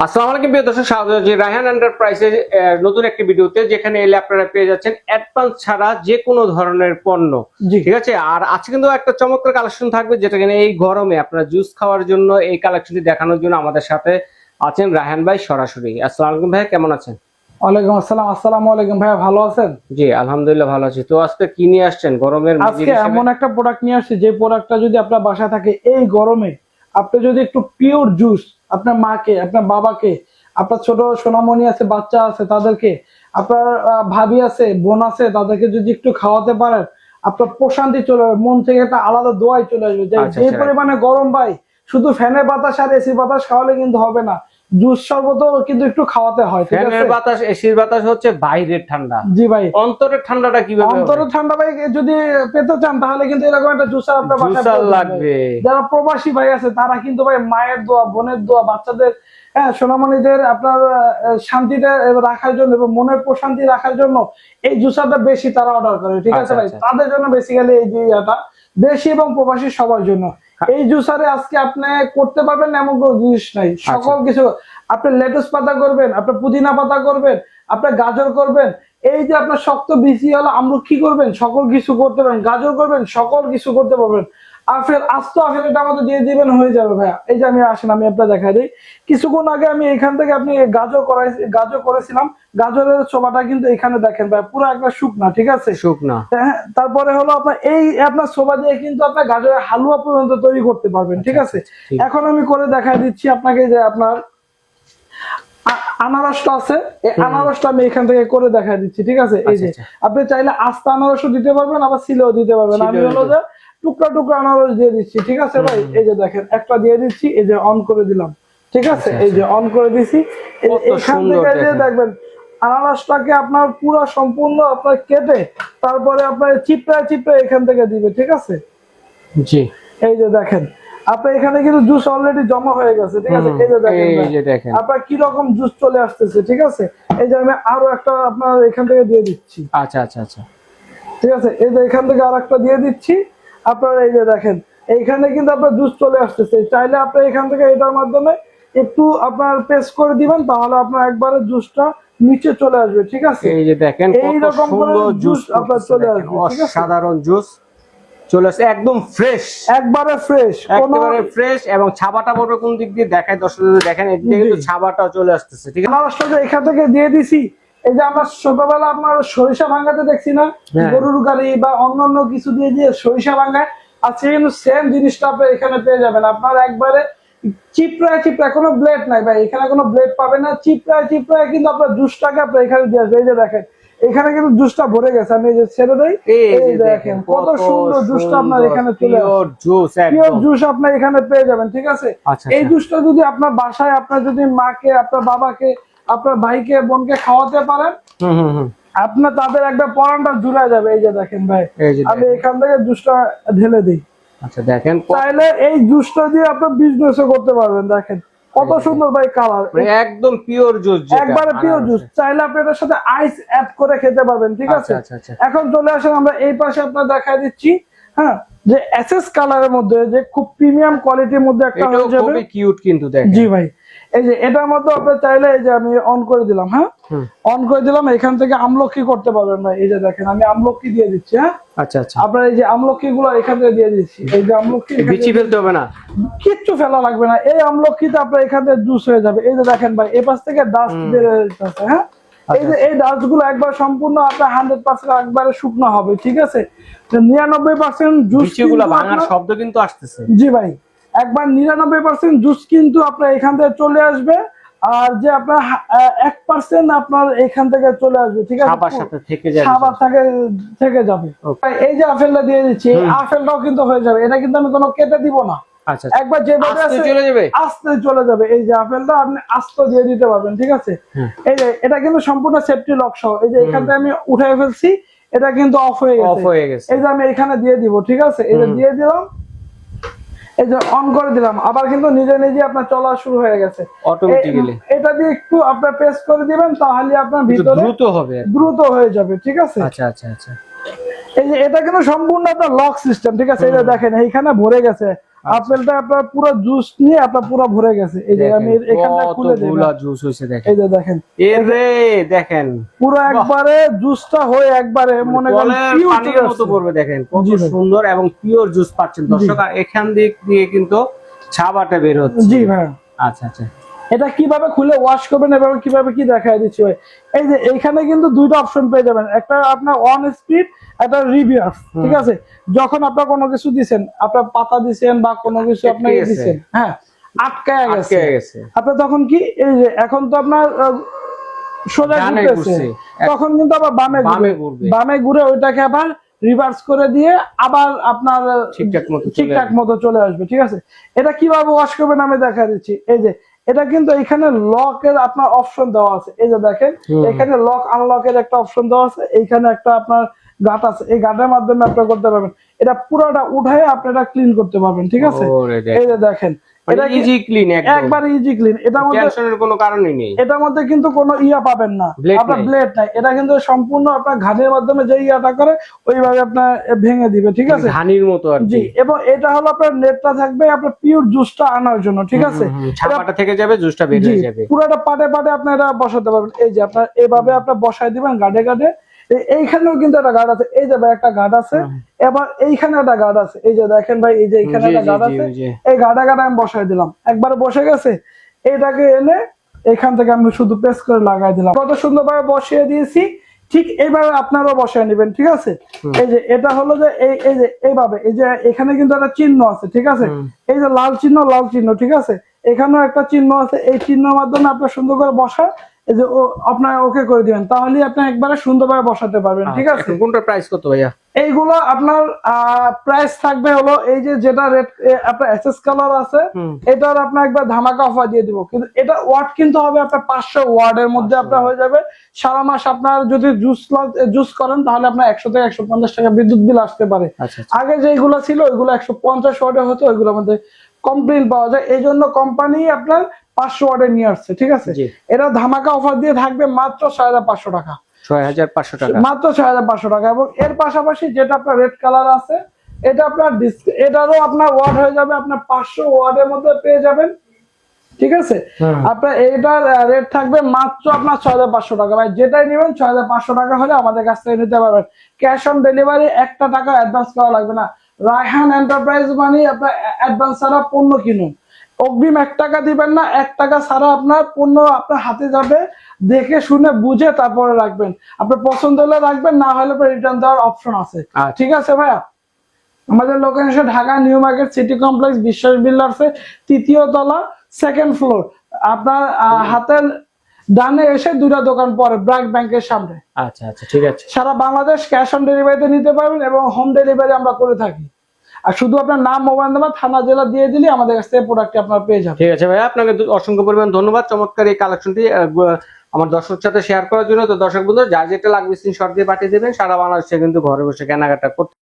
আসসালামু আলাইকুম প্রিয় দর্শক, স্বাগত জানাচ্ছি রায়হান এন্টারপ্রাইজের নতুন একটি ভিডিওতে, যেখানে এলে আপনারা পেয়ে যাচ্ছেন অ্যাডভান্স ছাড়া যে কোনো ধরনের পণ্য। ঠিক আছে, আর আজকে কিন্তু একটা চমৎকার কালেকশন থাকবে, যেটা কিনা এই গরমে আপনারা জুস খাওয়ার জন্য এই কালেকশনটি দেখানোর জন্য আমাদের সাথে আছেন রায়হান ভাই সরাসরি। আসসালামু আলাইকুম ভাই, কেমন আছেন? ওয়ালাইকুম আসসালাম। আসসালামু আলাইকুম ভাইয়া, ভালো আছেন? জি আলহামদুলিল্লাহ ভালো আছি। তো আজকে কি নিয়ে আসছেন গরমের? আজকে এমন একটা প্রোডাক্ট নিয়ে আসছি, যে প্রোডাক্টটা যদি আপনার বাসায় থাকে এই গরমে, আপনি যদি একটু পিওর জুস আপনার মাকে, আপনার বাবাকে, আপনার ছোট সোনামণি আছে, বাচ্চা আছে, তাদেরকে, আপনার ভাবি আছে, বোন আছে, তাদেরকে যদি একটু খাওয়াতে পারেন, আপনার প্রশান্তি চলে আসবে, মন থেকে একটা আলাদা দোয়াই চলে আসবে। যে পরিমাণে গরম ভাই, শুধু ফ্যানের বাতাস আর এসি বাতাস খাওয়ালে কিন্তু হবে না, জুস শরবত কিন্তু একটু খাওয়াতে হয়। ফ্যানের বাতাস এসির বাতাস হচ্ছে বাইরের ঠান্ডা। জি ভাই, অন্তরের ঠান্ডাটা কিভাবে? অন্তরের ঠান্ডা ভাই যদি পেতে চান, তাহলে কিন্তু এরকম একটা জুসার আপনার বাসায় লাগবে। যারা প্রবাসী ভাই আছে, তারা কিন্তু ভাই মায়ের দোয়া, বোনের দোয়া, বাচ্চাদের, হ্যাঁ, সোনামণিদের আপনার শান্তিটা রাখার জন্য এবং মনের প্রশান্তি রাখার জন্য এই জুসারটা বেশি তারা অর্ডার করে। ঠিক আছে ভাই, তাদের জন্য বেসিক্যালি এই জুসারটা, দেশি এবং প্রবাসী সবার জন্য। এই জুসারে আজকে আপনি করতে পারবেন এমন কোনো জিনিস নাই, সকল কিছু। আপনি লেটুস পাতা করবেন, আপনি পুদিনা পাতা করবেন, আপনি গাজর করবেন, এই যে আপনার শক্ত বিচি হলো আমলকি করবেন, সকল কিছু করতে পারবেন, গাজর করবেন, সকল কিছু করতে পারবেন। আপেল, আস্ত আপেল এটা আমাদের দিয়ে দিবেন, হয়ে যাবে ভাইয়া। এই যে আমি আসেন, আমি আপনার দেখা দিই। কিছুক্ষণ আগে আমি এখান থেকে আপনি গাজর করেছিলাম, গাজরের ছোবাটা কিন্তু এখানে দেখেন ভাই, পুরো একটা শুকনা। ঠিক আছে, শুকনা। তারপরে হলো আপনার এই আপনার ছোবা দিয়ে কিন্তু আপনার গাজরের হালুয়া পর্যন্ত তৈরি করতে পারবেন। ঠিক আছে, এখন আমি করে দেখা দিচ্ছি আপনাকে, যে আপনার আনারসটা আছে, এই আনারসটা আমি এখান থেকে করে দেখা দিচ্ছি। ঠিক আছে, এই যে আপনি চাইলে আস্তা আনারসও দিতে পারবেন, আবার সিলেও দিতে পারবেন। আমি হলো যে টুকরা টুকরা আনারস দিয়ে দিচ্ছি। ঠিক আছে ভাই, এই যে দেখেন একটা দিয়ে দিচ্ছি, এই যে অন করে দিলাম। ঠিক আছে, এই যে অন করে দিছি। এখান থেকে যে দেখবেন আনারসটাকে আপনার পুরো সম্পূর্ণ আপনার কেটে, তারপরে আপনার চিপড়ায় চিপড়ায় এখান থেকে দিবে। ঠিক আছে, জি, এই যে দেখেন আপনার এখানে কিন্তু জুস অলরেডি জমা হয়ে গেছে। ঠিক আছে, এই যে দেখেন আপনার কি রকম জুস চলে আসতেছে। ঠিক আছে, এই যে আমি আরো একটা আপনার এখান থেকে দিয়ে দিচ্ছি। আচ্ছা আচ্ছা আচ্ছা, ঠিক আছে, এই যে এখান থেকে আর একটা দিয়ে দিচ্ছি আপনার। এই যে দেখেন এইখানে কিন্তু আপনার জুস চলে আসতেছে। চাইলে আপনি এখান থেকে এটার মাধ্যমে একটু আপনার পেস্ট করে দিবেন, তাহলে আপনার একবারে জুসটা নিচে চলে আসবে। ঠিক আছে, এই যে দেখেন এইরকম করে জুস আপনার চলে আসবে। অসাধারণ জুস চলে আসছে, একদম ফ্রেশ, একবারে ফ্রেশ, একেবারে ফ্রেশ। এবং ছাবাটা পড়বে কোন দিক দিয়ে দেখায় দর্শকদের, দেখেন এদিকে কিন্তু ছাবাটাও চলে আসতেছে। ঠিক আছে, আনারসটা এখান থেকে দিয়ে দিছি। এই যে আমরা ছোটবেলা আপনার সরিষা ভাঙাতে দেখছি না, গরুর গাড়ি বা অন্যান্য কিছু দিয়ে দিয়ে সরিষা ভাঙায়, আজকে কিন্তু সেম জিনিসটা আপনি এখানে পেয়ে যাবেন। আপনার একবারে চিপড়ায় চিপড়ায়, কোনো ব্লেড নাই ভাই, এখানে কোনো ব্লেড পাবেন না। চিপড়ায় চিপড়ায় কিন্তু আপনার জুসটাকে আপনি এখানে দিয়ে আসবে। এই যে দেখেন এখানে কিন্তু জুসটা ভরে গেছে, আমি এই যে ছেড়ে দেই, এই দেখেন কত সুন্দর জুসটা আপনার এখানে চলে আসে। পিওর জুস আপনার এখানে পেয়ে যাবেন। ঠিক আছে, এই জুসটা যদি আপনার বাসায় আপনার যদি মাকে, আপনার বাবাকে, আপনার ভাইকে, বোনকে খাওয়াতে পারেন, আপনার তাদের একটা পরানটা জুড়ে যাবে। এই যে দেখেন ভাই, আমি এখান থেকে জুসটা ঢেলে দিই। আচ্ছা দেখেন, চাইলে এই জুসটা দিয়ে আপনার বিজনেসও করতে পারবেন। দেখেন কত সুন্দর ভাই কালার, একদম পিওর জুস, একবারে পিওর জুস। চাইলে আপনি এটার সাথে আইস অ্যাড করে খেতে পারবেন। ঠিক আছে, এখন চলে আসেন আমরা এই পাশে আপনার দেখাই দিচ্ছি। হ্যাঁ, যে এসএস কালারের মধ্যে, যে খুব প্রিমিয়াম কোয়ালিটির মধ্যে একটা হয়ে যাবে, খুবই কিউট কিন্তু দেখেন। জি ভাই, এই যে এটার মধ্যে আপনি চাইলে, এই যে আমি অন করে দিলাম, হ্যাঁ অন করে দিলাম, এখান থেকে আমলকি করতে পারবেন ভাই। এই যে দেখেন আমি আমলকি দিয়ে দিচ্ছি। হ্যাঁ, আচ্ছা আচ্ছা, আপনার এই যে আমলকি গুলো এখান থেকে দিয়ে দিচ্ছি। এই যে আমলকি বিচি ফেলতে হবে না, কিচ্ছু ফেলা লাগবে না, এই আমলকিতে আপনার এখান থেকে জুস হয়ে যাবে। এই যে দেখেন ভাই, এই পাশ থেকে ডাস্ট বের হয়ে যাচ্ছে। হ্যাঁ, এই যে এই ডাস্ট গুলো একবার সম্পূর্ণ আপনার 100% একবারে শুকনো হবে। ঠিক আছে, 99% জুস গুলো ভাঙার শব্দ কিন্তু আসতেছে। জি ভাই, একবার 99% জুস কিন্তু আপনার এখান থেকে চলে আসবে, আর যে আপনার 1% আপনার এখান থেকে চলে আসবে। ঠিক আছে, খাবার সাথে থেকে যাবে, খাবার থেকে যাবে। এই যে আপেলটা দিয়ে দিচ্ছি, এই আপেলটাও কিন্তু হয়ে যাবে। এটা কিন্তু আমি কোনো কেটে দিব না, একবার যেভাবে আছে চলে যাবে, আস্তে চলে যাবে। এই যে আপেলটা আপনি আস্ত দিয়ে দিতে পারবেন। ঠিক আছে, এই যে এটা কিন্তু সম্পূর্ণ সেফটি লক সহ। এই যে এখান থেকে আমি উঠাই ফেলছি, এটা কিন্তু অফ হয়ে গেছে। এই যে আমি এখানে দিয়ে দিব। ঠিক আছে, এই যে দিয়ে দিলাম, এই যে অন করে দিলাম, আবার কিন্তু নিজে নিজে আপনার চলা শুরু হয়ে গেছে অটোমেটিক্যালি। এটা দিয়ে একটু আপনার প্রেস করে দিবেন, তাহলে আপনার ভিতরে দ্রুত হয়ে যাবে। ঠিক আছে, আচ্ছা আচ্ছা আচ্ছা, এই যে এটা কিন্তু সম্পূর্ণ আপনার লক সিস্টেম। ঠিক আছে, এই যে দেখেন এইখানে ভরে গেছে, আপেলটা আপনার পুরো জুস নিয়ে আপনার পুরো ভরে গেছে। এই যে আমি এখানটা খুলে দেব, কতগুলা জুস হইছে দেখেন, এই যে দেখেন এরে দেখেন পুরো একবারে জুসটা হয়ে একবারে মনে করেন কলের pure পানির চলে মতো আসছে। পড়বে, দেখেন কত জি ভাই। সুন্দর এবং পিওর জুস পাচ্ছেন দর্শক। আর এখান দিয়ে কিন্তু ছাবাটা বের হচ্ছে। জি ভাই। আচ্ছা আচ্ছা, এটা কিভাবে খুলে ওয়াশ করবেন এবং কিভাবে কি দেখায় দিচ্ছি ভাই। এই যে এইখানে কিন্তু দুইটা অপশন পেয়ে যাবেন, একটা আপনার অন স্পিড, একটা রিভার্স। ঠিক আছে, যখন আপনার কোনো কিছু দিবেন, আপনার পাতা দিবেন বা কোনো কিছু আপনি দিবেন, হ্যাঁ আটকায় গেছে, আপনি তখন কি এই যে এখন তো আপনার সোজা ঘুরতেছে, তখন কিন্তু আবার বামে ঘুরে ওইটাকে আবার রিভার্স করে দিয়ে আবার আপনার ঠিকঠাক মতো চলে আসবে। ঠিক আছে, এটা কিভাবে ওয়াশ করবেন আমি দেখা দিচ্ছি। এই যে এটা কিন্তু এখানে লকের আপনার অপশন দেওয়া আছে, এই যে দেখেন এখানে লক আনলকের একটা অপশন দেওয়া আছে, এইখানে একটা আপনার গাট আছে, এই গাটের মাধ্যমে আপনি করতে পারবেন। এটা পুরোটা উঠায় আপনি এটা ক্লিন করতে পারবেন। ঠিক আছে, এই যে দেখেন এটা ইজি ক্লিন, একবার ইজি ক্লিন। এটার মধ্যে টেনশনের কোনো কারণই নেই, এটার মধ্যে কিন্তু কোনো ইয়া পাবেন না, আপনার ব্লেড নাই। এটা কিন্তু সম্পূর্ণ আপনার ঘানির মাধ্যমে যে ইয়াটা করে ওইভাবে আপনার ভেঙে দিবে। ঠিক আছে, ঘানির মতো আর জি। এবং এটা হলো আপনার নেটটা থাকবে আপনার পিওর জুসটা আনার জন্য। ঠিক আছে, ছাপাটা থেকে যাবে, জুসটা বের হয়ে যাবে, পুরোটা পাটে পাটে আপনি এটা বসাতে পারবেন। এই যে আপনার এইভাবে আপনি বসায় দিবেন গাডে গাডে। এইখানেও কিন্তু একটা গার্ড আছে, এই যে ভাই একটা গার্ড আছে, এবার এইখানে একটা গার্ড আছে, এই যে দেখেন ভাই, এই যে এইখানে একটা গার্ড আছে, এই গার্ডে গার্ডে আমি বসাই দিলাম, একবারে বসে গেছে। এইটাকে এনে এখান থেকে আমি শুধু প্রেস করে লাগাই দিলাম, কত সুন্দর ভাবে বসিয়ে দিয়েছি। ঠিক এইভাবে আপনারাও বসায় নেবেন। ঠিক আছে, এই যে এটা হলো যে এই যে এইভাবে, এই যে এখানে কিন্তু একটা চিহ্ন আছে। ঠিক আছে, এই যে লাল চিহ্ন, ঠিক আছে, এখানেও একটা চিহ্ন আছে, এই চিহ্নের মাধ্যমে আপনার সুন্দর করে বসা, এই যে আপনার ওকে করে দিবেন, তাহলে আপনি একবারে সুন্দরভাবে বসাতে পারবেন। ঠিক আছে, কোনটা প্রাইস কত ভাইয়া? এইগুলো আপনার প্রাইস থাকবে হলো এই যে যেটা রেড আপনার এসএস কালার আছে, এটার আপনার একবার ধামাকা অফার দিয়ে দিব। কিন্তু এটা ওয়াট কিন্তু হবে আপনার 500 ওয়াটের মধ্যে আপনার হয়ে যাবে। সারা মাস আপনার যদি জুস করেন তাহলে আপনার 100 থেকে 150 টাকা বিদ্যুৎ বিল আসতে পারে। আগে যেগুলো ছিল ওইগুলো 150 ওয়াটের হতো, ওইগুলোর মধ্যে কমপ্লিট পাওয়া যায়। এই জন্য কোম্পানি আপনার 500 ওয়াটের নিয়ে আসছে। ঠিক আছে, এটা ধামাকা অফার দিয়ে থাকবে মাত্র 6500 টাকা, 6500 টাকা, মাত্র 6500 টাকা। এবং এর পাশাপাশি যেটা আপনার রেড কালার আছে, এটা আপনার এটারও আপনার ওয়াট হয়ে যাবে আপনার 500 ওয়াটের মধ্যে পেয়ে যাবেন। ঠিক আছে, আপনার এইটার রেট থাকবে মাত্র আপনার 6500 টাকা। ভাই যেটাই নেবেন 6500 টাকা হলে আমাদের কাছ থেকে নিতে পারবেন। ক্যাশ অন ডেলিভারি, একটা টাকা অ্যাডভান্স করা লাগবে না। রায়হান এন্টারপ্রাইজ মানে আপনার অ্যাডভান্স ছাড়া পণ্য কিনুন, অগ্রিম 1 টাকা দিবেন না, 1 টাকা ছাড়া আপনার পণ্য আপনার হাতে যাবে, দেখে শুনে বুঝে তারপরে রাখবেন। আপনার পছন্দ হলে রাখবেন, না হলে রিটার্ন দেওয়ার অপশন আছে। ঠিক আছে ভাইয়া, আমাদের location Dhaka new market city complex, বিশ্বাস বিল্ডার্স এর 3য় তলা, 2nd ফ্লোর। আপনার হাতের ডানে এসে 2টা দোকান পরে ব্র্যাক ব্যাংকের সামনে। আচ্ছা আচ্ছা, ঠিক আছে। সারা বাংলাদেশ ক্যাশ অন ডেলিভারিতে নিতে পারবেন এবং হোম ডেলিভারি আমরা করে থাকি। আর শুধু আপনার নাম, মোবাইল নাম্বার, থানা, জেলা দিয়ে দিলে আমাদের কাছ থেকে প্রোডাক্টটি আপনার পেয়ে যাবেন। ঠিক আছে ভাই, আপনাকে অসংখ্য পরিমাণ ধন্যবাদ চমৎকার এই কালেকশনটি আমার দর্শকদের সাথে শেয়ার করার জন্য। তো দর্শক বন্ধু, যার যেটা লাগবে স্ক্রিনশট দিয়ে পাঠিয়ে দেবেন, সারা বাংলাদেশে কিন্তু ঘরে বসে কেনাকাটা করতে